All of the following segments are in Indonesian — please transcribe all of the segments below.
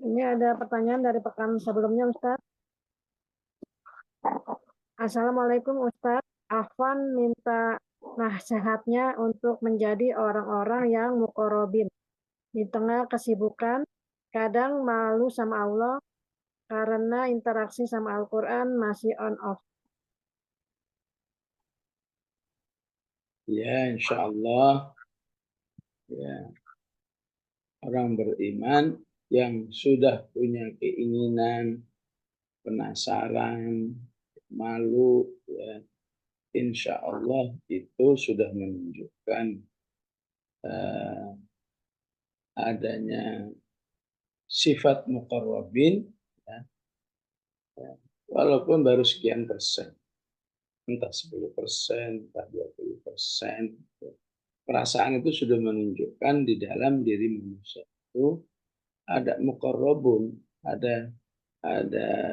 Ini ada pertanyaan dari pekan sebelumnya, Ustaz. Assalamualaikum, Ustaz. Afwan minta nasihatnya untuk menjadi orang-orang yang mukorobin. Di tengah kesibukan, kadang malu sama Allah karena interaksi sama Al-Quran masih on-off. Ya, insya Allah ya, orang beriman yang sudah punya keinginan, penasaran, malu, ya, insya Allah itu sudah menunjukkan eh, adanya sifat muqarrabin, ya, ya, walaupun baru sekian persen, entah 10%, entah 20%, ya. Perasaan itu sudah menunjukkan di dalam diri manusia itu ada muqarrabun, ada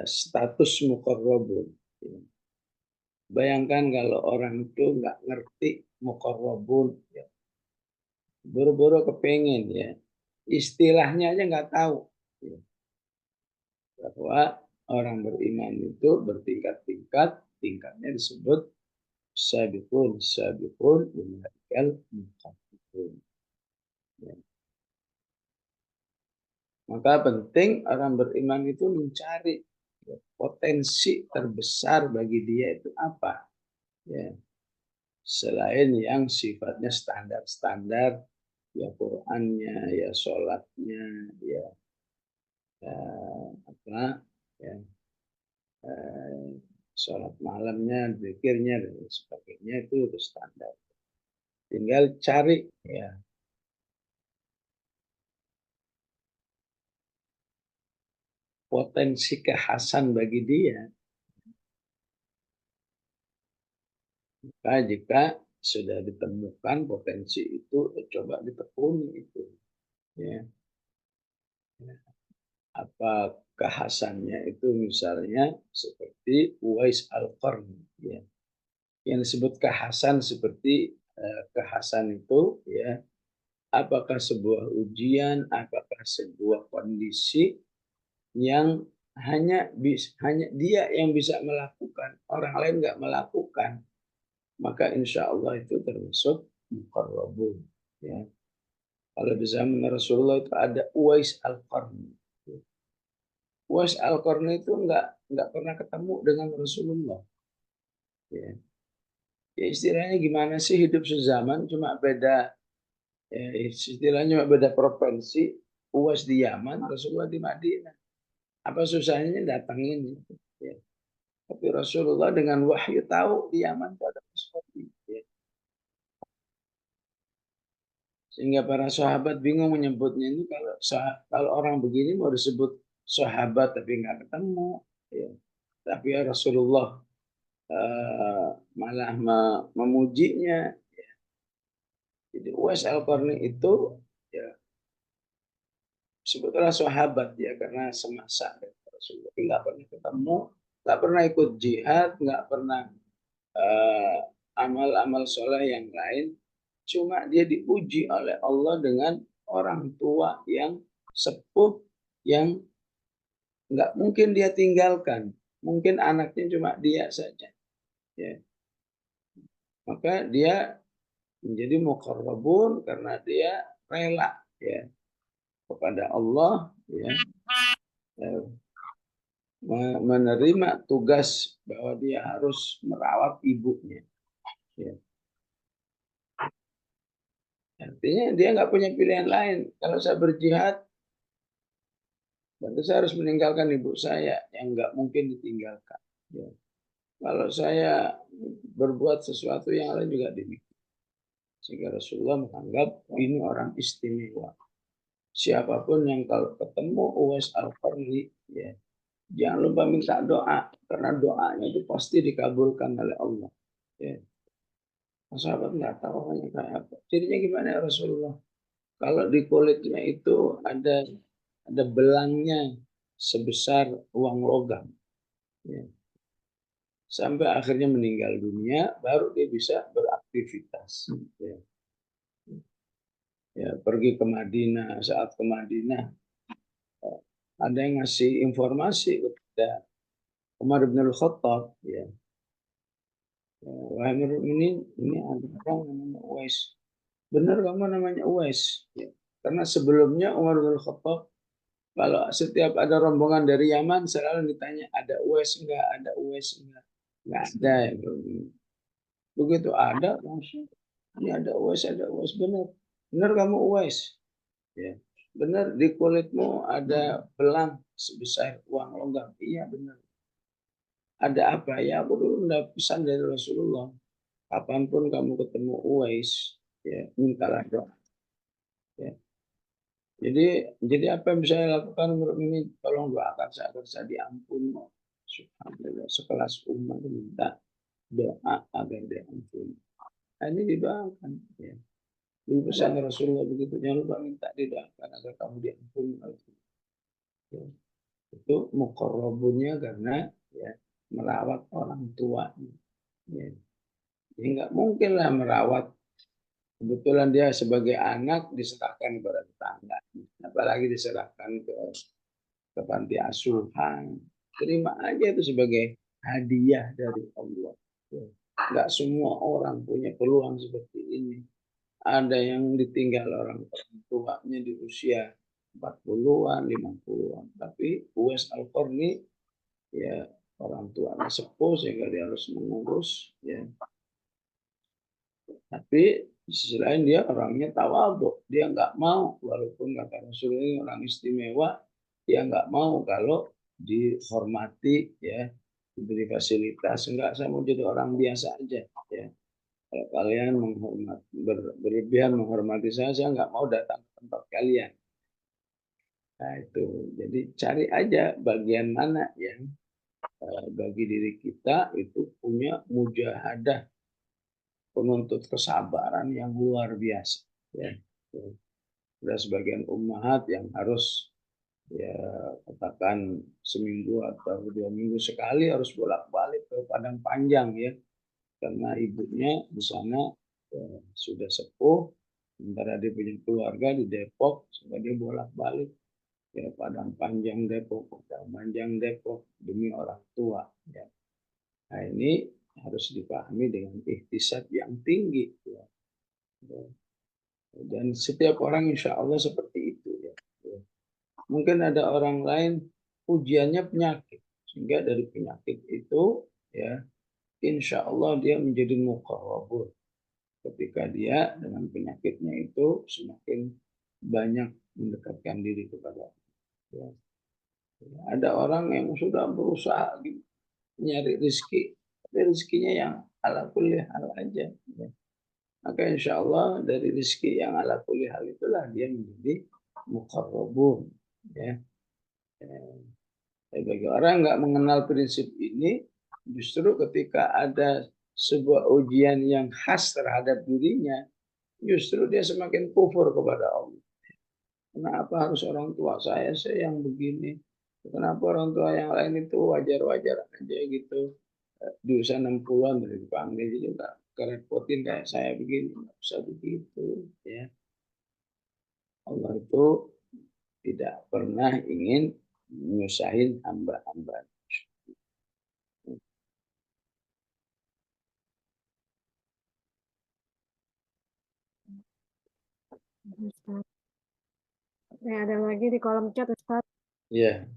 status muqarrabun. Bayangkan kalau orang itu nggak ngerti muqarrabun, ya. Buru-buru kepengen, ya. Istilahnya aja nggak tahu, ya. Bahwa orang beriman itu bertingkat-tingkat, tingkatnya disebut sabiqun, sabiqun, ulaikal muqarrabun. Ya. Maka penting orang beriman itu mencari, ya, potensi terbesar bagi dia itu apa. Ya. Selain yang sifatnya standar-standar, ya Qurannya, ya sholatnya, ya, ya apa, ya sholat malamnya, zikirnya dan sebagainya itu standar. Tinggal cari, ya, potensi kekhasan bagi dia. Maka jika sudah ditemukan potensi itu, coba ditekuni itu. Ya. Apa kekhasannya itu misalnya seperti Uwais Al-Qarni. Ya. Yang disebut kekhasan seperti kekhasan itu, ya, apakah sebuah ujian, apakah sebuah kondisi yang hanya dia yang bisa melakukan, orang lain nggak melakukan, maka insya Allah itu termasuk muqarrabun. Ya. Kalau di zaman Rasulullah itu ada Uwais Al-Qarni. Uwais Al-Qarni itu nggak pernah ketemu dengan Rasulullah. Ya. Ya istilahnya gimana sih, hidup sezaman cuma beda, ya, istilahnya cuma beda provinsi. Uwais di Yaman, Rasulullah di Madinah. Apa susahnya datangin gitu, ya. Tapi Rasulullah dengan wahyu tahu di Yaman itu ada seperti itu, ya. Sehingga para sahabat bingung menyebutnya ini, kalau orang begini mau disebut sahabat tapi nggak ketemu, ya. Tapi ya Rasulullah malah memujinya. Jadi Uwais Al-Qarni itu, ya, sebetulnya sahabat, ya, karena semasa dengan Rasulullah nggak pernah ketemu, nggak pernah ikut jihad, nggak pernah eh, amal-amal soleh yang lain. Cuma dia diuji oleh Allah dengan orang tua yang sepuh yang nggak mungkin dia tinggalkan. Mungkin anaknya cuma dia saja. Ya. Maka dia menjadi muqarrabun karena dia rela, ya, kepada Allah, ya, menerima tugas bahwa dia harus merawat ibunya. Ya. Artinya dia nggak punya pilihan lain. Kalau saya berjihad, berarti saya harus meninggalkan ibu saya yang nggak mungkin ditinggalkan. Ya. Kalau saya berbuat sesuatu yang lain juga demikian. Sehingga Rasulullah menganggap ini orang istimewa. Siapapun yang kalau ketemu Uwais Al-Qarni, ya, jangan lupa minta doa, karena doanya itu pasti dikabulkan oleh Allah. Ya. Sahabat nggak tahu hanya kayak apa. Jadinya gimana ya Rasulullah? Kalau di kulitnya itu ada belangnya sebesar uang logam. Ya. Sampai akhirnya meninggal dunia, baru dia bisa beraktivitas. Ya. Ya, pergi ke Madinah, saat ke Madinah, ada yang ngasih informasi kepada Umar bin Al-Khattab, ya. Wahai ini ada orang namanya Uwais. Benar kamu namanya Uwais. Ya. Karena sebelumnya Umar bin Khattab kalau setiap ada rombongan dari Yaman selalu ditanya ada Uwais enggak, ada Uwais enggak. Enggak ada. Ya. Begitu ada langsung ini ada Uwais benar. Benar kamu Uwais. Ya. Benar di kulitmu ada belang sebesar uang logam. Iya benar. Ada apa? Ya aku dulu mendapat pesan dari Rasulullah. Kapanpun kamu ketemu Uwais, ya mintalah doa. Ya. Jadi apa yang bisa saya lakukan menurut ini? Tolong doakan saya agar saya diampuni. Subhanallah, sekelas umat minta doa agar diampuni. Nah, ini didoakan. Ya. Dulu pesan Rasulullah begitu, jangan lupa minta didoakan agar kamu diampuni. Ya. Itu muqarrabunnya karena ya merawat orang tua. Ya. Jadi nggak mungkin lah merawat. Kebetulan dia sebagai anak diserahkan kepada tetangga. Apalagi diserahkan ke panti asuhan. Terima aja itu sebagai hadiah dari Allah. Enggak semua orang punya peluang seperti ini. Ada yang ditinggal orang tuanya di usia 40-an, 50-an. Tapi Uwais Al-Qarni ya orang tuanya sepuh sehingga dia harus mengurus. Ya. Tapi di sisi lain dia orangnya tawadhu. Dia nggak mau, walaupun kata Rasul ini orang istimewa, dia nggak mau kalau dihormati, ya, diberi fasilitas. Enggak, saya mau jadi orang biasa aja. Ya. Kalau kalian berlebihan menghormati saya nggak mau datang ke tempat kalian. Nah itu, jadi cari aja bagian mana yang bagi diri kita itu punya mujahadah penuntut kesabaran yang luar biasa. Ya. Ada sebagian ummahat yang harus ya katakan seminggu atau 2 minggu sekali harus bolak-balik ke Padang Panjang ya, karena ibunya di sana sudah sepuh, sementara dia punya keluarga di Depok, sehingga dia bolak-balik ya Padang Panjang Depok, Padang Panjang Depok demi orang tua. Ya. Nah ini harus dipahami dengan ikhtisab yang tinggi. Ya. Dan setiap orang insya Allah seperti itu ya. Mungkin ada orang lain ujiannya penyakit, sehingga dari penyakit itu ya insya Allah dia menjadi muqarrabun ketika dia dengan penyakitnya itu semakin banyak mendekatkan diri kepada Allah. Ya. Ada orang yang sudah berusaha nyari rezeki, tapi rezekinya yang ala kulli hal aja. Ya. Maka insya Allah dari rezeki yang ala kulli hal itulah dia menjadi muqarrabun. Ya. Bagi orang nggak mengenal prinsip ini, justru ketika ada sebuah ujian yang khas terhadap dirinya, justru dia semakin kufur kepada Allah. Kenapa harus orang tua saya yang begini? Kenapa orang tua yang lain itu wajar-wajar aja gitu? Di usia 60-an dari dipanggil jadi nggak kerepotin kayak saya begini, nggak usah begitu. Ya. Allah itu tidak pernah ingin menyusahin hamba-hamba. Ustaz. Ada lagi di kolom chat, Ustaz. Ya.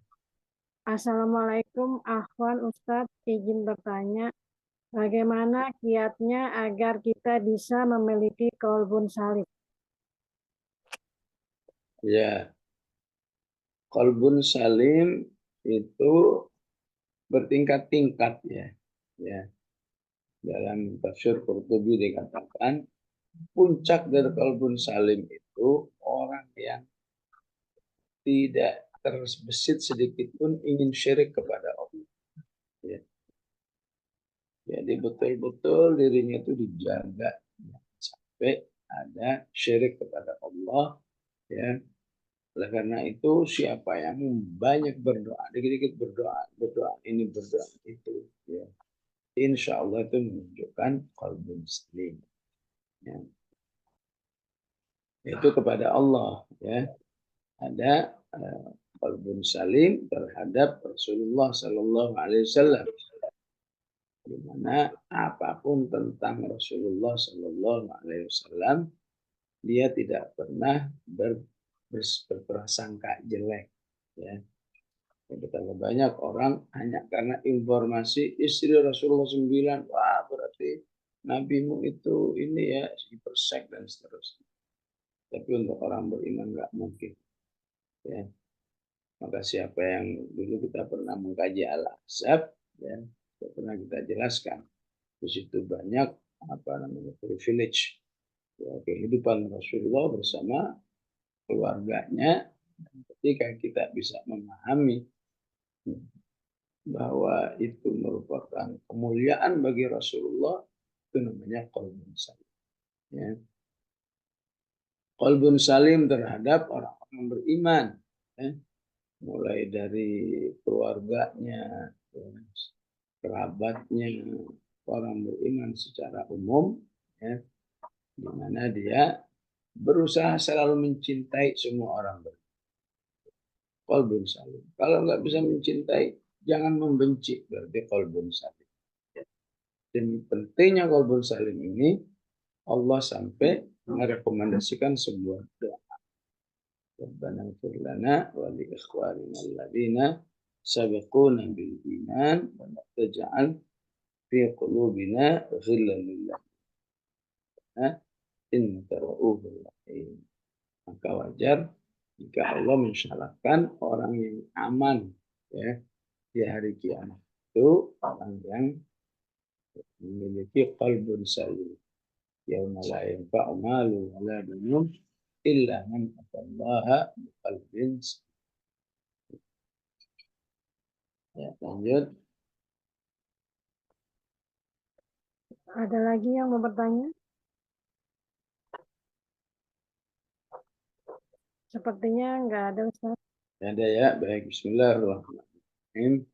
Assalamualaikum, Ahwan Ustadz, izin bertanya, bagaimana kiatnya agar kita bisa memiliki qalbun salim? Ya, qalbun salim itu bertingkat-tingkat ya. Ya, dalam tafsir Qurtubi dikatakan puncak dari qalbun salim itu orang yang tidak terbesit sedikit pun ingin syirik kepada Allah. Ya. Jadi betul-betul dirinya itu dijaga sampai ada syirik kepada Allah. Ya. Oleh karena itu siapa yang banyak berdoa, dikit-dikit berdoa ini berdoa itu, ya. Insya Allah itu menunjukkan qalbun salim. Ya. Itu kepada Allah, ya. Ada qalbun salim terhadap Rasulullah Sallallahu Alaihi Wasallam, di mana apapun tentang Rasulullah Sallallahu Alaihi Wasallam dia tidak pernah berprasangka jelek, ya. Betapa banyak orang hanya karena informasi istri Rasulullah 9, wah berarti nabimu itu ini ya, persek dan seterusnya. Tapi untuk orang beriman nggak mungkin, ya. Maka siapa yang dulu kita pernah mengkaji Al-Ahzab, ya, pernah kita jelaskan di situ banyak apa namanya privilege, ya, kehidupan Rasulullah bersama keluarganya. Ketika kita bisa memahami bahwa itu merupakan kemuliaan bagi Rasulullah, itu namanya qalbun salim. Ya. Qalbun salim terhadap orang-orang beriman, ya. Mulai dari keluarganya, ya, kerabatnya, orang beriman secara umum, ya, di mana dia berusaha selalu mencintai semua orang beriman. Qalbun salim. Kalau nggak bisa mencintai, jangan membenci, berarti qalbun salim. Dan pentingnya qalbun salim ini, Allah sampai merekomendasikan sebuah doa. Rabbana ighfir lana wa li ikhwanina alladziina sabaquna bil iman wa la taj'al fi qulubina ghillan lil ladzina innaka ra'ufur rahim. Maka wajar jika Allah mensyaratkan orang yang aman, ya, di hari kiamat itu orang yang memiliki qalbun salim. Yauma la yanfa'u malun wa la banun illa man atallaha biqalbin salim. Ya, lanjut. Ada lagi yang mau bertanya? Sepertinya nggak ada, Ustaz. Ada ya, baik. Bismillahirrahmanirrahim.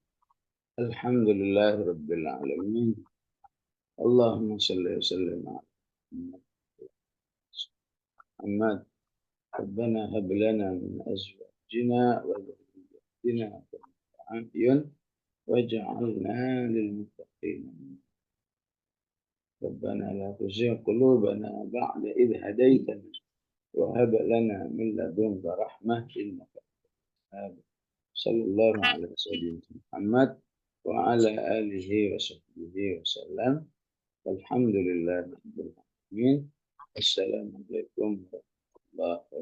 Alhamdulillahirabbil alamin. Allahumma shalli wa sallim ala Muhammad. Rabbana hab lana min azwajina wa dhurriyyatina qurrata a'yun waj'alna lil muttaqin. Rabbana la tuzigh qulubana ba'da idh hadaytana wa hab lana min ladunka rahmah innaka antal wahhab. Sallallahu alaihi wasallam Muhammad wa ala alihi wa sahbihi wa sallam. Alhamdulillahirabbil alamin. Assalamualaikum warahmatullahi wabarakatuh.